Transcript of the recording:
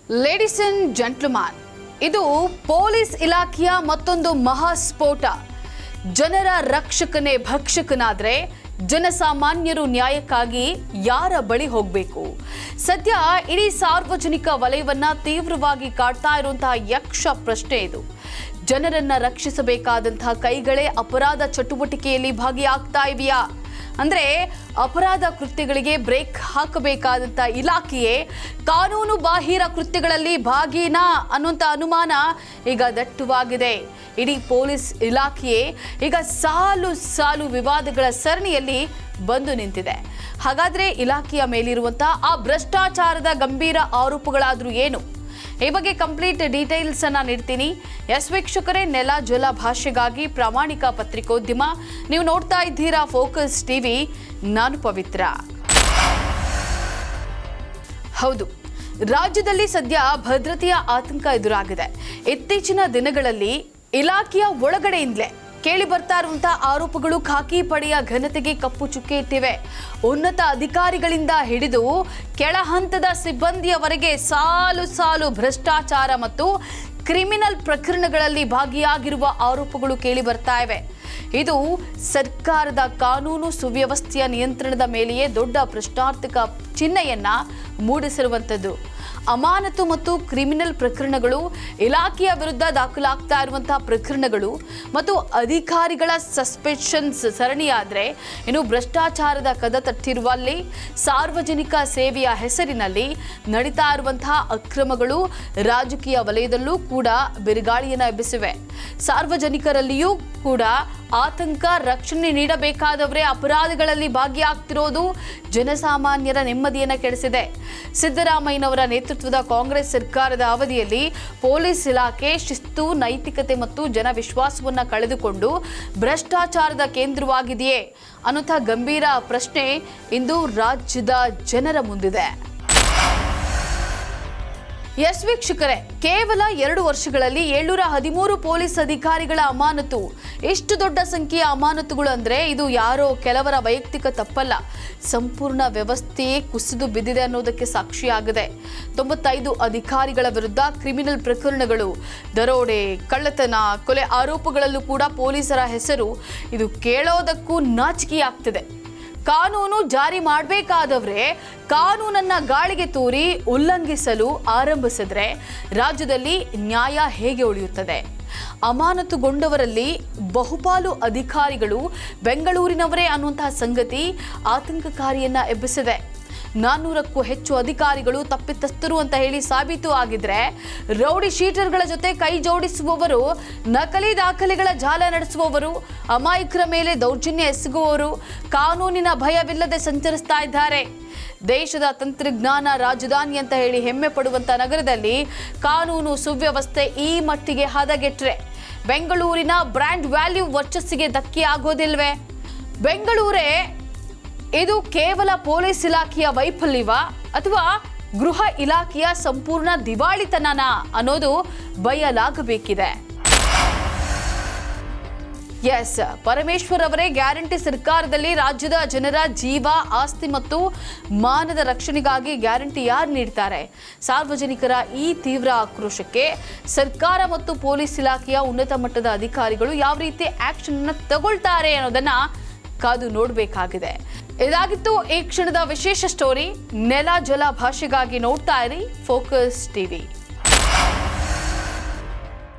Ladies and gentleman, ಇದು police ಇಲಾಖೆಯ ಮತ್ತೊಂದು ಮಹಾಸ್ಫೋಟ. ಜನರ ರಕ್ಷಕನೇ ಭಕ್ಷಕನಾದ್ರೆ ಜನಸಾಮಾನ್ಯರು ನ್ಯಾಯಕ್ಕಾಗಿ ಯಾರ ಬಳಿ ಹೋಗಬೇಕು? ಸದ್ಯ ಇಡೀ ಸಾರ್ವಜನಿಕ ವಲಯವನ್ನ ತೀವ್ರವಾಗಿ ಕಾಡ್ತಾ ಇರುವಂತಹ ಯಕ್ಷ ಪ್ರಶ್ನೆ ಇದು. ಜನರನ್ನ ರಕ್ಷಿಸಬೇಕಾದಂತಹ ಕೈಗಳೇ ಅಪರಾಧ ಚಟುವಟಿಕೆಯಲ್ಲಿ ಭಾಗಿಯಾಗ್ತಾ ಇವೆಯಾ? ಅಂದ್ರೆ ಅಪರಾಧ ಕೃತ್ಯಗಳಿಗೆ ಬ್ರೇಕ್ ಹಾಕಬೇಕಾದಂತ ಇಲಾಖೆಯೇ ಕಾನೂನು ಬಾಹಿರ ಕೃತ್ಯಗಳಲ್ಲಿ ಭಾಗಿನಾ ಅನ್ನುವಂಥ ಅನುಮಾನ ಈಗ ದಟ್ಟವಾಗಿದೆ. ಇಡೀ ಪೊಲೀಸ್ ಇಲಾಖೆಯೇ ಈಗ ಸಾಲು ಸಾಲು ವಿವಾದಗಳ ಸರಣಿಯಲ್ಲಿ ಬಂದು ನಿಂತಿದೆ. ಹಾಗಾದ್ರೆ ಇಲಾಖೆಯ ಮೇಲಿರುವಂತಹ ಆ ಭ್ರಷ್ಟಾಚಾರದ ಗಂಭೀರ ಆರೋಪಗಳಾದ್ರೂ ಏನು? ಈ ಬಗ್ಗೆ ಕಂಪ್ಲೀಟ್ ಡೀಟೇಲ್ಸ್ ಅನ್ನ ನೀಡ್ತೀನಿ. ಎಸ್ ವೀಕ್ಷಕರೇ, ನೆಲ ಜಲ ಭಾಷೆಗಾಗಿ ಪ್ರಾಮಾಣಿಕ ಪತ್ರಿಕೋದ್ಯಮ. ನೀವು ನೋಡ್ತಾ ಇದ್ದೀರಾ ಫೋಕಸ್ ಟಿವಿ. ನಾನು ಪವಿತ್ರ. ಹೌದು, ರಾಜ್ಯದಲ್ಲಿ ಸದ್ಯ ಭದ್ರತೆಯ ಆತಂಕ ಎದುರಾಗಿದೆ. ಇತ್ತೀಚಿನ ದಿನಗಳಲ್ಲಿ ಇಲಾಖೆಯ ಒಳಗಡೆಯಿಂದಲೇ ಕೇಳಿ ಬರ್ತಾ ಇರುವಂತಹ ಆರೋಪಗಳು ಖಾಕಿ ಪಡೆಯ ಘನತೆಗೆ ಕಪ್ಪು ಚುಕ್ಕೆ ಇಟ್ಟಿವೆ. ಉನ್ನತ ಅಧಿಕಾರಿಗಳಿಂದ ಹಿಡಿದು ಕೆಳ ಹಂತದ ಸಿಬ್ಬಂದಿಯವರೆಗೆ ಸಾಲು ಸಾಲು ಭ್ರಷ್ಟಾಚಾರ ಮತ್ತು ಕ್ರಿಮಿನಲ್ ಪ್ರಕರಣಗಳಲ್ಲಿ ಭಾಗಿಯಾಗಿರುವ ಆರೋಪಗಳು ಕೇಳಿ ಬರ್ತಾ ಇವೆ. ಇದು ಸರ್ಕಾರದ ಕಾನೂನು ಸುವ್ಯವಸ್ಥೆಯ ನಿಯಂತ್ರಣದ ಮೇಲೆಯೇ ದೊಡ್ಡ ಪ್ರಶ್ನಾರ್ಥಕ ಚಿಹ್ನೆಯನ್ನ ಮೂಡಿಸಿರುವಂಥದ್ದು. ಅಮಾನತು ಮತ್ತು ಕ್ರಿಮಿನಲ್ ಪ್ರಕರಣಗಳು, ಇಲಾಖೆಯ ವಿರುದ್ಧ ದಾಖಲಾಗ್ತಾ ಇರುವಂತಹ ಪ್ರಕರಣಗಳು ಮತ್ತು ಅಧಿಕಾರಿಗಳ ಸಸ್ಪೆನ್ಷನ್ಸ್ ಸರಣಿಯಾದರೆ, ಇನ್ನು ಭ್ರಷ್ಟಾಚಾರದ ಕದ ತಟ್ಟಿರುವಲ್ಲಿ ಸಾರ್ವಜನಿಕ ಸೇವೆಯ ಹೆಸರಿನಲ್ಲಿ ನಡೀತಾ ಇರುವಂತಹ ಅಕ್ರಮಗಳು ರಾಜಕೀಯ ವಲಯದಲ್ಲೂ ಕೂಡ ಬಿರುಗಾಳಿಯನ್ನು ಎಬ್ಬಿಸಿವೆ. ಸಾರ್ವಜನಿಕರಲ್ಲಿಯೂ ಕೂಡ ಆತಂಕ. ರಕ್ಷಣೆ ನೀಡಬೇಕಾದವರೇ ಅಪರಾಧಗಳಲ್ಲಿ ಭಾಗಿಯಾಗ್ತಿರೋದು ಜನಸಾಮಾನ್ಯರ ನೆಮ್ಮದಿಯನ್ನು ಕೆಡಿಸಿದೆ. ಸಿದ್ದರಾಮಯ್ಯನವರ ನೇತೃತ್ವದ ಕಾಂಗ್ರೆಸ್ ಸರ್ಕಾರದ ಅವಧಿಯಲ್ಲಿ ಪೊಲೀಸ್ ಇಲಾಖೆ ಶಿಸ್ತು, ನೈತಿಕತೆ ಮತ್ತು ಜನವಿಶ್ವಾಸವನ್ನು ಕಳೆದುಕೊಂಡು ಭ್ರಷ್ಟಾಚಾರದ ಕೇಂದ್ರವಾಗಿದೆಯೇ ಅನ್ನುವಂಥ ಗಂಭೀರ ಪ್ರಶ್ನೆ ಇಂದು ರಾಜ್ಯದ ಜನರ ಮುಂದಿದೆ. ಎಸ್ ವೀಕ್ಷಕರೇ, ಕೇವಲ 2 ವರ್ಷಗಳಲ್ಲಿ 713 ಪೊಲೀಸ್ ಅಧಿಕಾರಿಗಳ ಅಮಾನತು. ಎಷ್ಟು ದೊಡ್ಡ ಸಂಖ್ಯೆಯ ಅಮಾನತುಗಳು ಅಂದ್ರೆ ಇದು ಯಾರೋ ಕೆಲವರ ವೈಯಕ್ತಿಕ ತಪ್ಪಲ್ಲ, ಸಂಪೂರ್ಣ ವ್ಯವಸ್ಥೆಯೇ ಕುಸಿದು ಬಿದ್ದಿದೆ ಅನ್ನೋದಕ್ಕೆ ಸಾಕ್ಷಿಯಾಗಿದೆ. 95 ಅಧಿಕಾರಿಗಳ ವಿರುದ್ಧ ಕ್ರಿಮಿನಲ್ ಪ್ರಕರಣಗಳು, ದರೋಡೆ, ಕಳ್ಳತನ, ಕೊಲೆ ಆರೋಪಗಳಲ್ಲೂ ಕೂಡ ಪೊಲೀಸರ ಹೆಸರು. ಇದು ಕೇಳೋದಕ್ಕೂ ನಾಚಿಕೆಯಾಗ್ತಿದೆ. ಕಾನೂನು ಜಾರಿ ಮಾಡಬೇಕಾದವರೇ ಕಾನೂನನ್ನ ಗಾಳಿಗೆ ತೂರಿ ಉಲ್ಲಂಘಿಸಲು ಆರಂಭಿಸಿದ್ರೆ ರಾಜ್ಯದಲ್ಲಿ ನ್ಯಾಯ ಹೇಗೆ ಉಳಿಯುತ್ತದೆ? ಅಮಾನತುಗೊಂಡವರಲ್ಲಿ ಬಹುಪಾಲು ಅಧಿಕಾರಿಗಳು ಬೆಂಗಳೂರಿನವರೇ ಅನ್ನುವಂತಹ ಸಂಗತಿ ಆತಂಕಕಾರಿಯನ್ನ ಎಬ್ಬಿಸಿದೆ. 400ಕ್ಕೂ ಹೆಚ್ಚು ಅಧಿಕಾರಿಗಳು ತಪ್ಪಿತಸ್ಥರು ಅಂತ ಹೇಳಿ ಸಾಬೀತು ಆಗಿದ್ರೆ, ರೌಡಿ ಶೀಟರ್ಗಳ ಜೊತೆ ಕೈ ಜೋಡಿಸುವವರು, ನಕಲಿ ದಾಖಲೆಗಳ ಜಾಲ ನಡೆಸುವವರು, ಅಮಾಯಕರ ಮೇಲೆ ದೌರ್ಜನ್ಯ ಎಸಗುವವರು ಕಾನೂನಿನ ಭಯವಿಲ್ಲದೆ ಸಂಚರಿಸ್ತಾ ಇದ್ದಾರೆ. ದೇಶದ ತಂತ್ರಜ್ಞಾನ ರಾಜಧಾನಿ ಅಂತ ಹೇಳಿ ಹೆಮ್ಮೆ ಪಡುವಂತ ನಗರದಲ್ಲಿ ಕಾನೂನು ಸುವ್ಯವಸ್ಥೆ ಈ ಮಟ್ಟಿಗೆ ಹದಗೆಟ್ರೆ ಬೆಂಗಳೂರಿನ ಬ್ರ್ಯಾಂಡ್ ವ್ಯಾಲ್ಯೂ ವರ್ಚಸ್ಸಿಗೆ ಧಕ್ಕೆ ಆಗೋದಿಲ್ವೇ? ಬೆಂಗಳೂರೇ ಇದು ಕೇವಲ ಪೊಲೀಸ್ ಇಲಾಖೆಯ ವೈಫಲ್ಯವ ಅಥವಾ ಗೃಹ ಇಲಾಖೆಯ ಸಂಪೂರ್ಣ ದಿವಾಳಿತನನ ಅನ್ನೋದು ಬಯಲಾಗಬೇಕಿದೆ. ಎಸ್, ಪರಮೇಶ್ವರ್ ಅವರೇ ಗ್ಯಾರಂಟಿ ಸರ್ಕಾರದಲ್ಲಿ ರಾಜ್ಯದ ಜನರ ಜೀವ, ಆಸ್ತಿ ಮತ್ತು ಮಾನದ ರಕ್ಷಣೆಗಾಗಿ ಗ್ಯಾರಂಟಿ ಯಾರು ನೀಡ್ತಾರೆ? ಸಾರ್ವಜನಿಕರ ಈ ತೀವ್ರ ಆಕ್ರೋಶಕ್ಕೆ ಸರ್ಕಾರ ಮತ್ತು ಪೊಲೀಸ್ ಇಲಾಖೆಯ ಉನ್ನತ ಮಟ್ಟದ ಅಧಿಕಾರಿಗಳು ಯಾವ ರೀತಿ ಆಕ್ಷನ್ ಅನ್ನು ತಗೊಳ್ತಾರೆ ಅನ್ನೋದನ್ನ ಕಾದು ನೋಡಬೇಕಾಗಿದೆ. ಇದಾಗಿತ್ತು ಈ ಕ್ಷಣದ ವಿಶೇಷ ಸ್ಟೋರಿ. ನೆಲ ಜಲ ಭಾಷೆಗಾಗಿ ನೋಡ್ತಾ ಇರಿ ಫೋಕಸ್ ಟಿವಿ.